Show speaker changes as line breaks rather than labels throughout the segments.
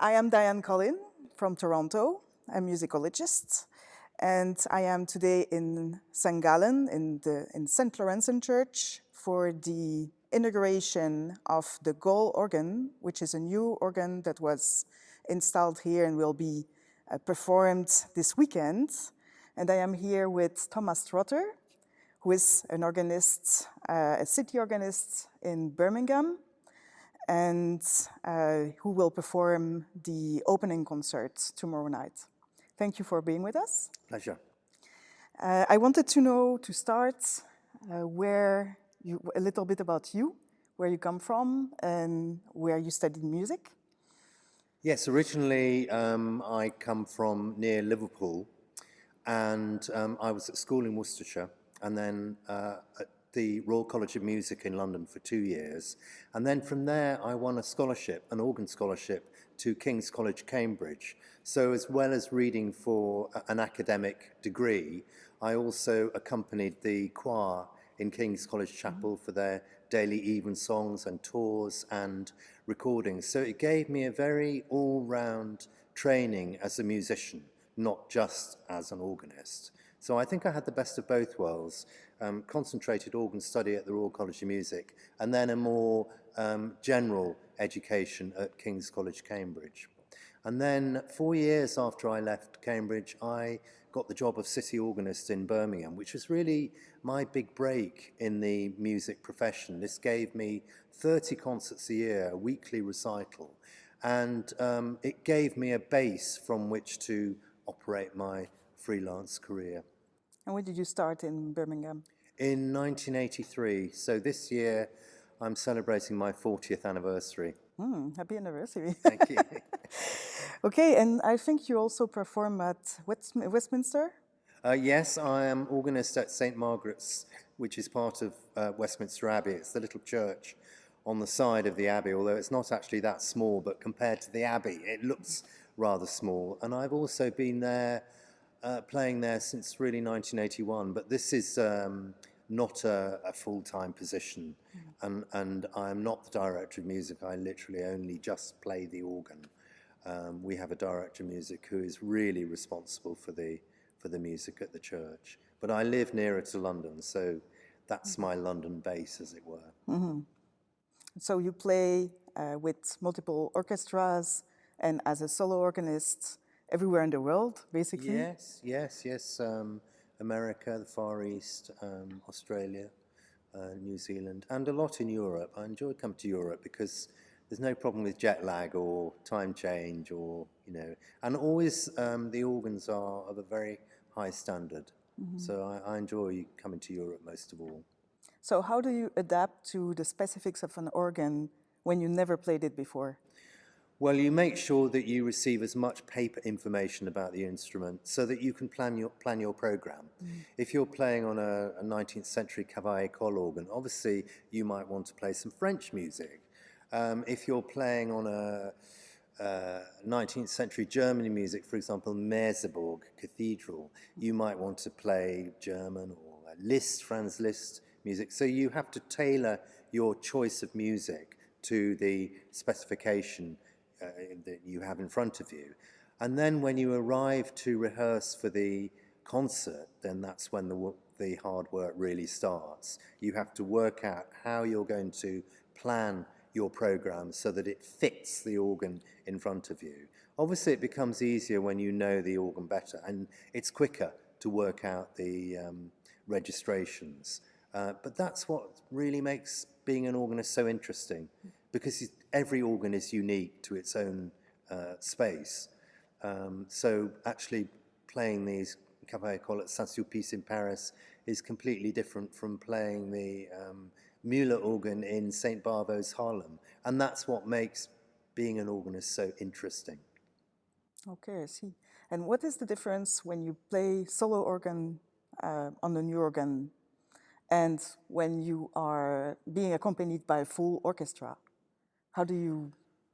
I am Diane Kolin from Toronto. I'm a musicologist, and I am today in St. Gallen in St. Laurencean Church for the inauguration of the Goll-Orgel, which is a new organ that was installed here and will be performed this weekend. And I am here with Thomas Trotter, who is an organist, a city organist in Birmingham, and who will perform the opening concert tomorrow night. Thank you for being with us.
Pleasure.
I wanted to know, to start, a little bit about you, where you come from, and where you studied music.
Yes, originally I come from near Liverpool, and I was at school in Worcestershire, and then at the Royal College of Music in London for 2 years. And then from there I won a scholarship, an organ scholarship, to King's College, Cambridge. So as well as reading for an academic degree, I also accompanied the choir in King's College Chapel for their daily evensongs and tours and recordings. So it gave me a very all-round training as a musician, not just as an organist. So I think I had the best of both worlds, concentrated organ study at the Royal College of Music, and then a more general education at King's College, Cambridge. And then 4 years after I left Cambridge, I got the job of city organist in Birmingham, which was really my big break in the music profession. This gave me 30 concerts a year, a weekly recital, and it gave me a base from which to operate my freelance career.
And when did you start in Birmingham?
In 1983, so this year I'm celebrating my 40th anniversary.
Happy anniversary.
Thank you.
Okay, and I think you also perform at Westminster?
Yes, I am organist at St. Margaret's, which is part of Westminster Abbey. It's the little church on the side of the Abbey, although it's not actually that small, but compared to the Abbey, it looks rather small. And I've also been there, playing there since really 1981, but this is not a full-time position, and I'm not the director of music. I literally only just play the organ. We have a director of music who is really responsible for the music at the church. But I live nearer to London, so that's my London base, as it were.
Mm-hmm. So you play with multiple orchestras and as a solo organist everywhere in the world, basically?
Yes. America, the Far East, Australia, New Zealand, and a lot in Europe. I enjoy coming to Europe because there's no problem with jet lag or time change and always the organs are of a very high standard. Mm-hmm. So I enjoy coming to Europe most of all.
So how do you adapt to the specifics of an organ when you never played it before?
Well, you make sure that you receive as much paper information about the instrument so that you can plan your program. Mm. If you're playing on a 19th century Cavaillé-Coll organ, obviously you might want to play some French music. If you're playing on a 19th century German music, for example, Merseburg Cathedral, you might want to play German or Liszt, Franz Liszt music. So you have to tailor your choice of music to the specification that you have in front of you. And then when you arrive to rehearse for the concert, then that's when the hard work really starts. You have to work out how you're going to plan your program so that it fits the organ in front of you. Obviously it becomes easier when you know the organ better, and it's quicker to work out the registrations. But that's what really makes being an organist so interesting, because every organ is unique to its own space. So actually playing these Cavaillé-Coll at Saint-Sulpice in Paris is completely different from playing the Müller organ in St. Bavo's Haarlem. And that's what makes being an organist so interesting.
Okay, I see. And what is the difference when you play solo organ on the new organ and when you are being accompanied by a full orchestra? How do you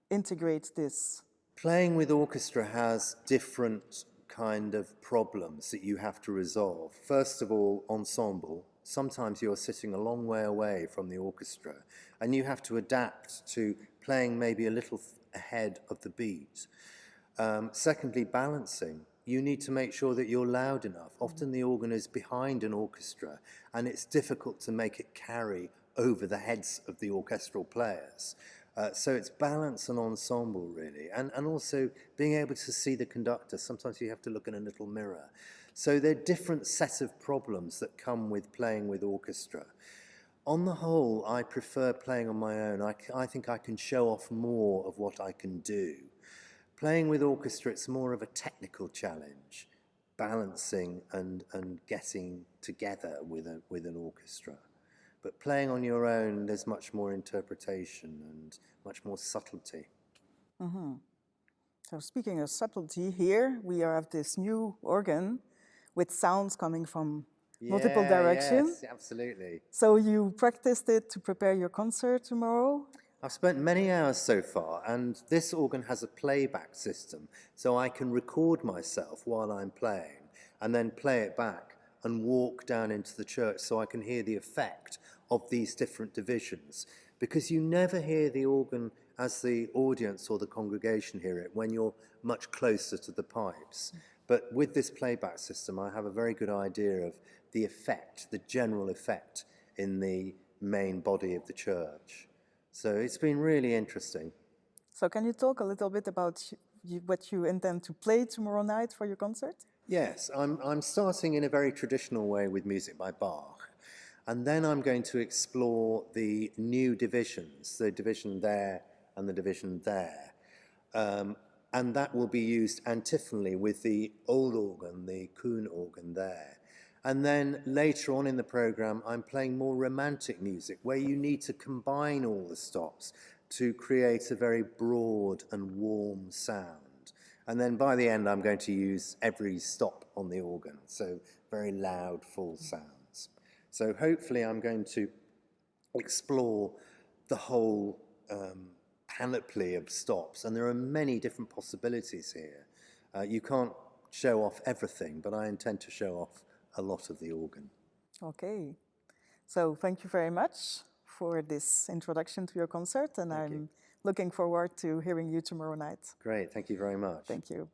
integrate this?
Playing with orchestra has different kind of problems that you have to resolve. First of all, ensemble. Sometimes you're sitting a long way away from the orchestra and you have to adapt to playing maybe a little ahead of the beat. Secondly, balancing. You need to make sure that you're loud enough. Often the organ is behind an orchestra, and it's difficult to make it carry over the heads of the orchestral players. So it's balance and ensemble, really, and also being able to see the conductor. Sometimes you have to look in a little mirror. So there are different sets of problems that come with playing with orchestra. On the whole, I prefer playing on my own. I think I can show off more of what I can do. Playing with orchestra, it's more of a technical challenge, balancing and getting together with an orchestra. But playing on your own, there's much more interpretation and much more subtlety.
So speaking of subtlety, here we have this new organ with sounds coming from multiple directions.
Yes, absolutely.
So you practiced it to prepare your concert tomorrow?
I've spent many hours so far, and this organ has a playback system, so I can record myself while I'm playing and then play it back and walk down into the church so I can hear the effect of these different divisions. Because you never hear the organ as the audience or the congregation hear it when you're much closer to the pipes. But with this playback system, I have a very good idea of the effect, the general effect in the main body of the church. So it's been really interesting.
So can you talk a little bit about what you intend to play tomorrow night for your concert?
Yes, I'm starting in a very traditional way with music by Bach. And then I'm going to explore the new divisions, the division there and the division there. And that will be used antiphonally with the old organ, the Kuhn organ there. And then later on in the program, I'm playing more romantic music where you need to combine all the stops to create a very broad and warm sound. And then by the end, I'm going to use every stop on the organ, so very loud, full sounds. So hopefully I'm going to explore the whole panoply of stops, and there are many different possibilities here. You can't show off everything, but I intend to show off a lot of the organ.
Okay. So thank you very much for this introduction to your concert, and I'm looking forward to hearing you tomorrow night.
Great, thank you very much.
Thank you.